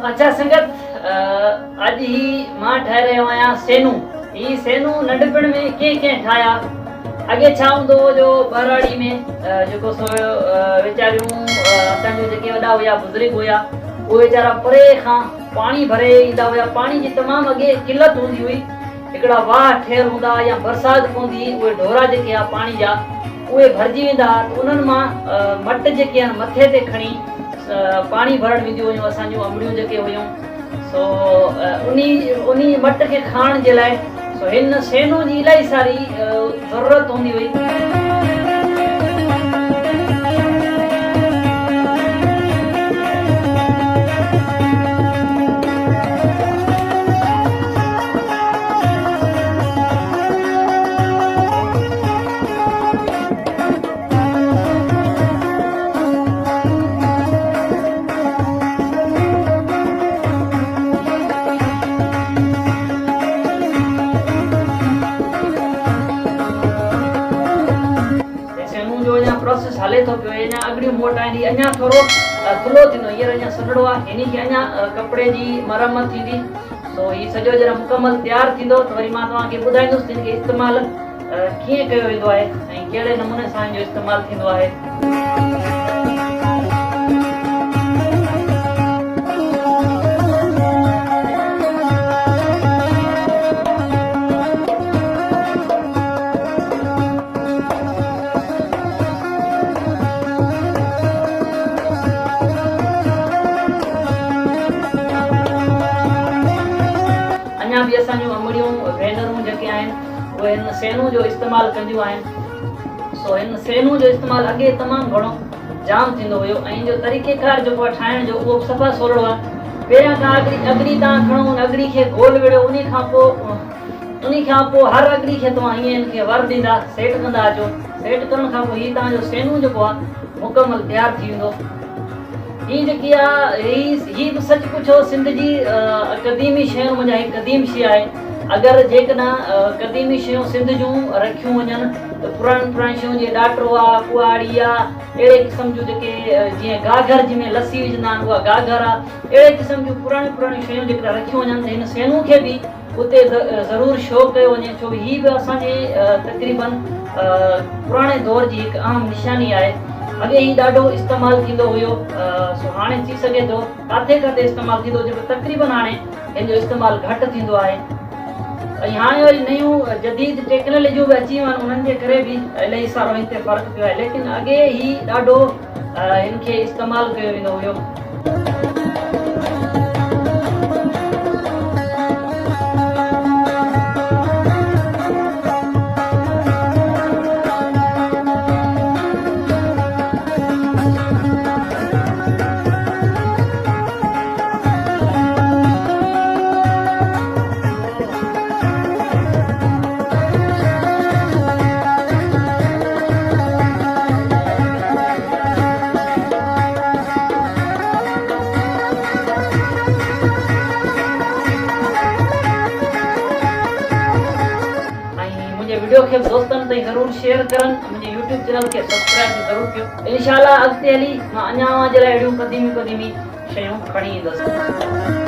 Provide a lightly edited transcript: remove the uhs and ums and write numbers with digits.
अच्छा संगत, अज ही मां ठाहे रहियो आहियां सेनू। ही सेनू नंढपण में के ठाया। अगे छा हूंदो जो ॿहराड़ी में जेको सो वीचारियूं असांजो जेके वॾा हुया बुज़ुर्ग हुया उहे वीचारा परे खां पाणी भरे ईंदा हुया। पाणी जी तमामु अॻे किल्लत हूंदी हुई। हिकिड़ा वाह ठेर हूंदा या बरसाति पवंदी, उहे ढोरा जेके आहे पाणी जा उहे भरिजी वेंदा। उन्हनि मां मट जेके आहिनि मथे ते खणी पाणी भरण वेंदियूं हुयूं असांजूं अमड़ियूं जेके हुयूं। सो उन मट खे खाइण जे लाइ सो हिन सेनू जी इलाही सारी ज़रूरत हूंदी हुई। प्रोसेस हले तो पियो। अञा अगड़ियूं मोटाईंदी, अञा थोरो थुल्हो थींदो। हींअर अञा सन्हड़ो आहे, हिन खे अञा कपिड़े जी मरम्मत थींदी। सो हीउ सॼो जरा मुकमल तयारु थींदो त वरी मां तव्हांखे ॿुधाईंदुसि हिन खे इस्तेमालु कीअं कयो वेंदो आहे ऐं कहिड़े नमूने सां हिन जो इस्तेमालु थींदो आहे। भी असांजूं अमड़ियूं भेनरूं जेके आहिनि उहे हिन सेनू जो इस्तेमालु कंदियूं आहिनि। सो हिन सेनू जो इस्तेमालु अॻे तमामु घणो जाम थींदो हुयो ऐं जो तरीक़ेकार जेको आहे ठाहिण जो उहो सफ़ा सोरड़ो आहे। पहिरियां खां अगड़ी तव्हां खणो, उन अगड़ी खे गोल विड़ो, उन खां पोइ हर अगड़ी खे तव्हां हीअं हिन खे वर ॾींदा, सेट कंदा अचो। सेट करण खां पोइ हीउ तव्हांजो सेनू जेको आहे मुकमल तयारु थी वेंदो। ही जेकी आहे ही बि सच पुछो सिंध जी क़दीमी शयूं मंझां हिकु क़दीम शइ आहे। अगरि जेकॾहिं क़दीमी शयूं सिंध जूं रखियूं वञनि त पुराणी शयूं जीअं ॾाटरो आहे, कुआड़ी आहे, अहिड़े क़िस्म जूं जेके जीअं गागर जंहिंमें लस्सी विझंदा आहिनि उहा गागर आहे। अहिड़े क़िस्म जूं पुराणी शयूं जेके रखियूं वञनि त हिन सेनू खे बि उते ज़रूरु शो कयो वञे, छो हीअ बि असांजे तक़रीबन पुराणे दौर जी हिकु अहम निशानी आहे। अॻे ही ॾाढो इस्तेमालु थींदो हुयो। सो हाणे थी सघे थो किथे इस्तेमालु थींदो, जेको तक़रीबन हाणे हिन जो इस्तेमालु घटि थींदो आहे। ऐं हाणे वरी नयूं जदीद टेक्नोलॉजियूं बि अची वियूं आहिनि, उन्हनि जे करे बि इलाही सारो हिन ते फ़र्क़ु पियो आहे। लेकिन अॻे ही ॾाढो हिन खे इस्तेमालु कयो वेंदो हुयो। वीडियो खे दोस्तनि ताईं ज़रूरु शेयर करनि। मुंहिंजे यूट्यूब चैनल खे सब्सक्राइब ज़रूरु कयो। इंशाअल्लाह अॻिते हली मां अञा जे लाइ अहिड़ियूं क़दीमी शयूं खणी ईंदुसि।